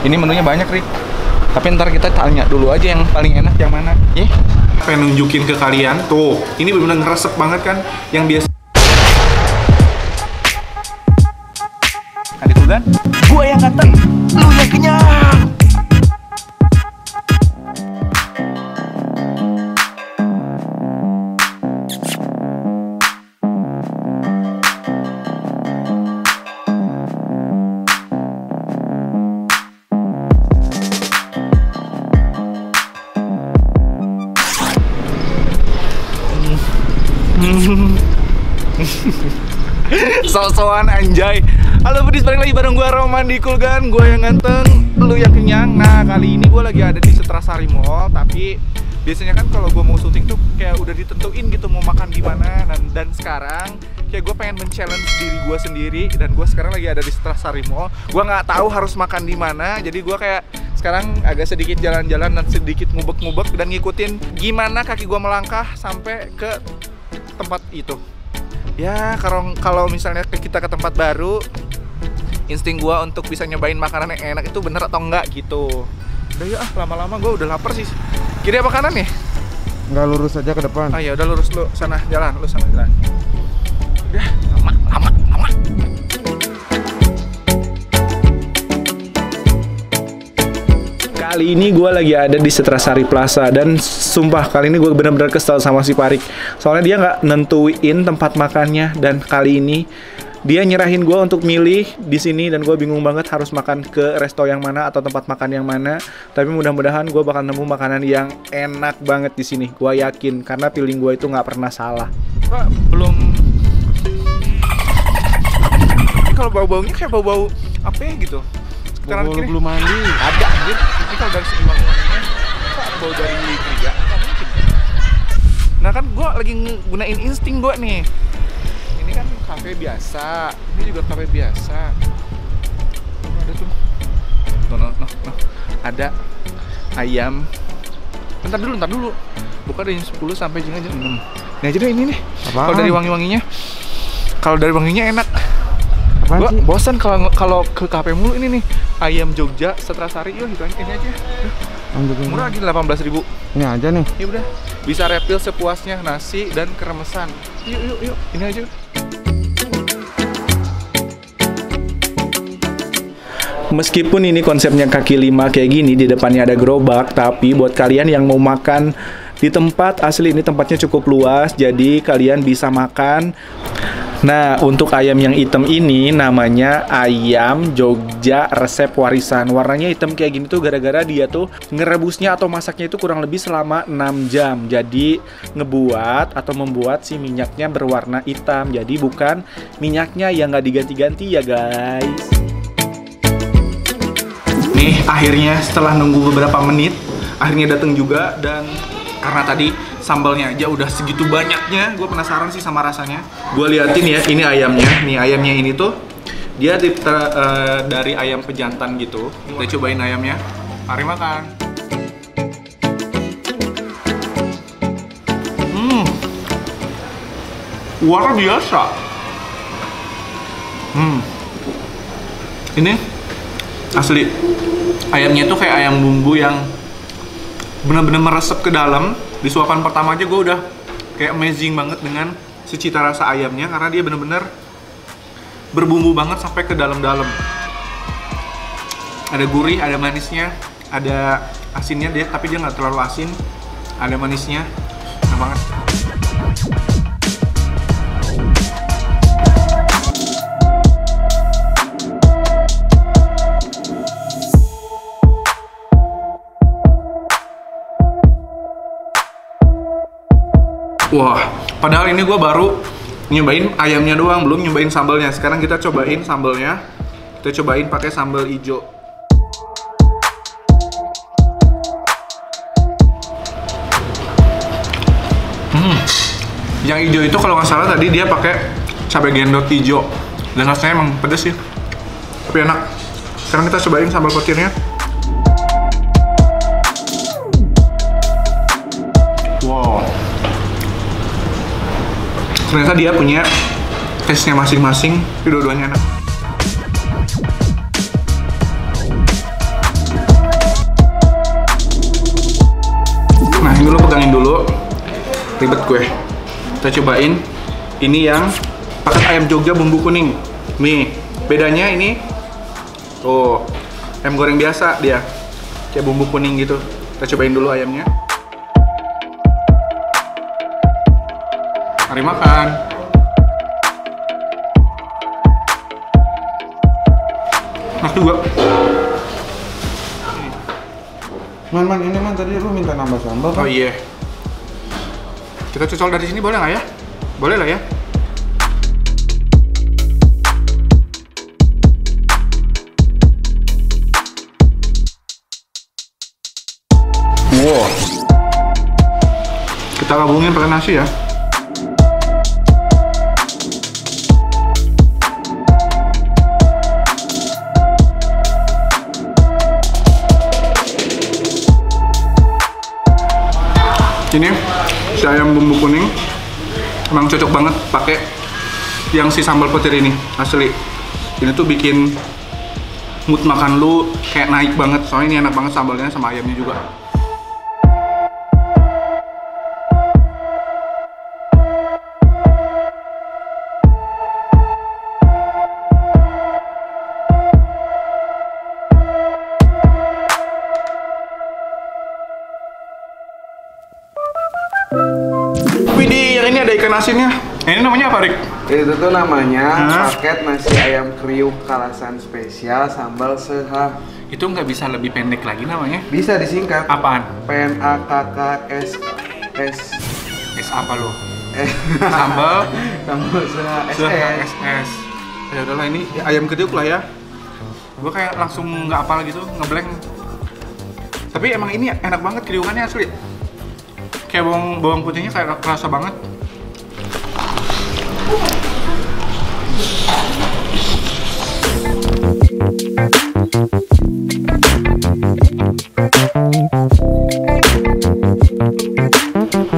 Ini menunya banyak, Rik. Tapi ntar kita tanya dulu aja yang paling enak yang mana, ya? Pengen nunjukin ke kalian, tuh, ini bener-bener ngeresep banget kan, yang biasa. Adik kan? Gua yang ganteng, lu yang kenyang. So-soan anjay. Halo Budis, balik lagi bareng gue Roman di Kulgan. Gue yang ganteng, lu yang kenyang. Nah, kali ini gue lagi ada di Setrasari Mall. Tapi biasanya kan kalau gue mau syuting tuh kayak udah ditentuin gitu mau makan di mana. Dan sekarang kayak gue pengen men-challenge diri gue sendiri. Dan gue sekarang lagi ada di Setrasari Mall. Gue nggak tahu harus makan di mana. Jadi gue kayak sekarang agak sedikit jalan-jalan dan sedikit ngubek-ngubek dan ngikutin gimana kaki gue melangkah sampai ke tempat itu. Ya, kalau misalnya kita ke tempat baru, insting gua untuk bisa nyobain makanan yang enak itu bener atau enggak gitu. Udah ya, lama-lama gua udah lapar sih. Kiri apa kanan nih? Nggak, lurus aja ke depan. Oh ya udah, lurus lu sana jalan, lu sana jalan. Ya, lama. Kali ini gue lagi ada di Setrasari Plaza dan sumpah kali ini gue bener-bener kesel sama si Parik. Soalnya dia nggak nentuin tempat makannya dan kali ini dia nyerahin gue untuk milih di sini dan gue bingung banget harus makan ke resto yang mana atau tempat makan yang mana. Tapi mudah-mudahan gue bakal nemu makanan yang enak banget di sini. Gue yakin karena feeling gue itu nggak pernah salah. Pak, belum. Kalau bau-baunya kayak bau-bau apa ya gitu. Sekarang kiri belum mandi. Ada anjir. Ini kalau dari segi wangi-wanginya bau dari kerja nggak mungkin. Nah kan gue lagi gunain insting gue nih. Ini kan kafe biasa. Ini juga kafe biasa. Ada tuh. Noh. Ada ayam. Bentar dulu. Buka dari 10 sampai jam 6. Nah aja deh ini nih. Kalau dari wangi-wanginya. Kalau dari wanginya enak. Gua bosan kalau ke kafe mulu. Ini nih ayam Jogja Setrasari, yuk gitu aja, ini aja. Murah lagi 18.000. Ini aja nih. Ya udah, bisa refill sepuasnya, nasi dan kremesan. Yuk, ini aja. Meskipun ini konsepnya kaki lima kayak gini, di depannya ada gerobak, tapi buat kalian yang mau makan di tempat asli ini tempatnya cukup luas, jadi kalian bisa makan. Nah, untuk ayam yang hitam ini namanya ayam Jogja resep warisan. Warnanya hitam kayak gini tuh gara-gara dia tuh ngerebusnya atau masaknya itu kurang lebih selama 6 jam. Jadi ngebuat atau membuat si minyaknya berwarna hitam. Jadi bukan minyaknya yang nggak diganti-ganti ya guys. Nih akhirnya setelah nunggu beberapa menit, akhirnya datang juga. Dan karena tadi sambalnya aja udah segitu banyaknya, gue penasaran sih sama rasanya. Gue liatin ya, ini ayamnya. Nih ayamnya ini tuh dia dari ayam pejantan gitu. Kita cobain ayamnya. Mari makan. Luar biasa. Ini asli. Ayamnya tuh kayak ayam bumbu yang bener-bener meresep ke dalam. Di suapan pertama aja gue udah kayak amazing banget dengan cita rasa ayamnya karena dia bener-bener berbumbu banget sampai ke dalam-dalam. Ada gurih, ada manisnya, ada asinnya dia, tapi dia nggak terlalu asin. Ada manisnya, enak banget. Wah, padahal ini gue baru nyobain ayamnya doang, belum nyobain sambalnya. Sekarang kita cobain sambalnya. Kita cobain pakai sambal hijau. Yang hijau itu kalau nggak salah tadi dia pakai cabai gendot hijau. Dan rasanya emang pedes sih, tapi enak. Sekarang kita cobain sambal petirnya. Wow. Ternyata dia punya taste-nya masing-masing, tapi dua-duanya enak. ribet gue. Kita cobain. Ini yang pakai ayam Jogja bumbu kuning. Nih, bedanya ini tuh ayam goreng biasa dia. Kayak bumbu kuning gitu. Kita cobain dulu ayamnya. Mari makan. Enak juga. Man, ini man tadi lu minta nambah sambal kan? Oh iya. Kita cocol dari sini boleh nggak ya? Boleh lah ya. Wow. Kita gabungin pakai nasi ya. Ini si ayam bumbu kuning emang cocok banget pakai yang si sambal petir ini, asli. Ini tuh bikin mood makan lu kayak naik banget, soalnya ini enak banget sambalnya sama ayamnya juga. Widih, yang ini ada ikan asinnya. Ini namanya apa, Rik? Itu tuh namanya Hah? paket nasi ayam kriuk kalasan spesial sambal seha. Itu nggak bisa lebih pendek lagi namanya? Bisa disingkat Apaan? PNAKKSS. Es apa lo? Sambal Sambal seha SS. SS. Ya udahlah, ini ayam kriuk lah ya. Gua kayak langsung nggak apal gitu, ngeblank. Tapi emang ini enak banget kriukannya, asli. Kayak bawang putihnya kayak kerasa banget.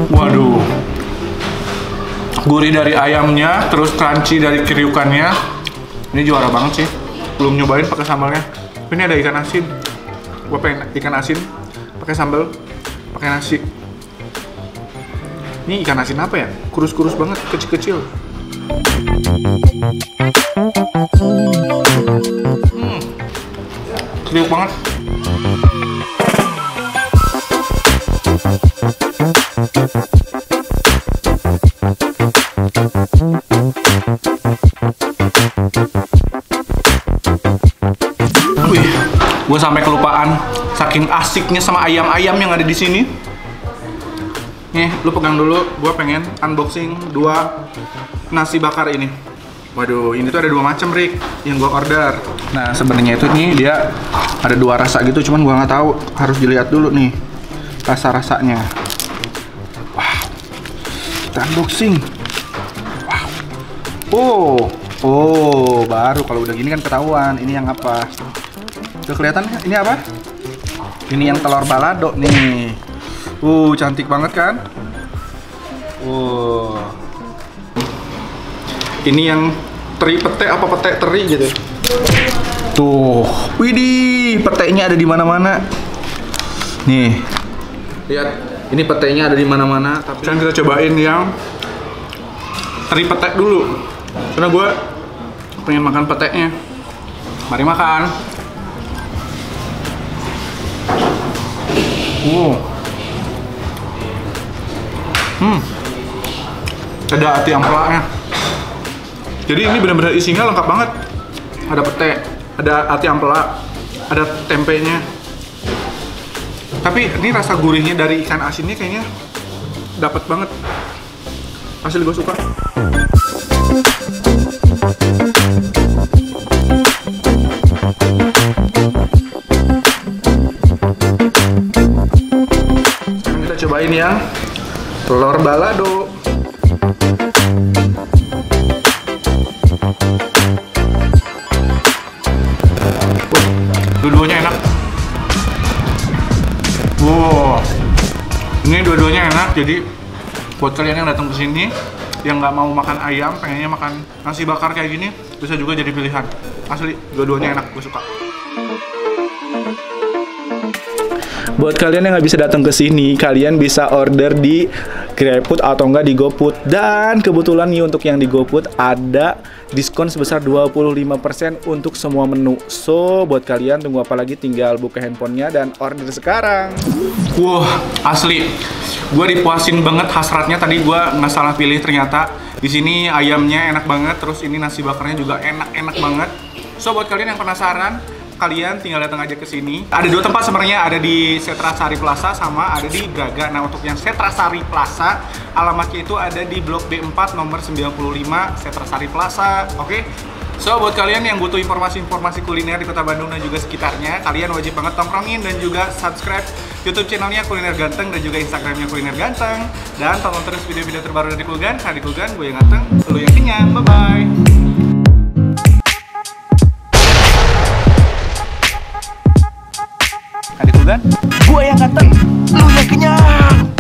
Waduh, gurih dari ayamnya, terus crunchy dari kriukannya. Ini juara banget sih. Belum nyobain pakai sambalnya. Ini ada ikan asin. Gua pengen ikan asin pakai sambal, pakai nasi. Ini ikan asin apa ya? Kurus-kurus banget, kecil-kecil. Kriuk banget. Wih, gue sampai kelupaan saking asiknya sama ayam-ayam yang ada di sini. Nih, lu pegang dulu, gue pengen unboxing 2 nasi bakar ini. Waduh, ini tuh ada 2 macam, Rik, yang gue order. Nah, sebenarnya itu nih dia ada 2 rasa gitu, cuman gue nggak tahu, harus dilihat dulu nih rasa-rasanya. Wow, kita unboxing. Wow, oh, baru kalau udah gini kan ketahuan. Ini yang apa? Udah kelihatan? Ini apa? Ini yang telur balado nih. Cantik banget kan? Ini yang teri pete apa pete teri gitu. Tuh, widih, petenya ada di mana-mana. Nih, lihat, ini petenya ada di mana-mana. Tapi kan kita cobain yang teri pete dulu, karena gue pengen makan petenya. Mari makan. Ada ati amplaknya. Jadi ini benar-benar isinya lengkap banget. Ada pete, ada ati ampela, ada tempenya. Tapi ini rasa gurihnya dari ikan asinnya kayaknya dapat banget. Asli gue suka. Sekarang kita cobain yang telur balado. Dua-duanya enak. Wow, ini dua-duanya enak. Jadi buat kalian yang datang ke sini yang nggak mau makan ayam, pengennya makan nasi bakar kayak gini, bisa juga jadi pilihan. Asli, dua-duanya enak, gue suka. Buat kalian yang nggak bisa datang ke sini, kalian bisa order di GrabFood atau enggak di GoFood. Dan kebetulan nih untuk yang di GoFood ada diskon sebesar 25% untuk semua menu. So, buat kalian tunggu apa lagi, tinggal buka handphonenya dan order sekarang. Wah, asli. Gue dipuasin banget hasratnya, tadi gue nggak salah pilih ternyata. Di sini ayamnya enak banget, terus ini nasi bakarnya juga enak-enak banget. So, buat kalian yang penasaran, kalian tinggal datang aja ke sini. Ada dua tempat sebenarnya, ada di Setrasari Plaza sama ada di Braga. Nah, untuk yang Setrasari Plaza, alamatnya itu ada di Blok B4 nomor 95 Setrasari Plaza. Oke. So, buat kalian yang butuh informasi-informasi kuliner di Kota Bandung dan juga sekitarnya, kalian wajib banget tongkrongin dan juga subscribe YouTube channelnya Kuliner Ganteng dan juga Instagramnya Kuliner Ganteng. Dan tonton terus video-video terbaru dari Kulgan. Hari Kulgan, gue yang ganteng, lu yang kenyang. Bye-bye. Adik Kulgan, gue yang ganteng, lu yang kenyang.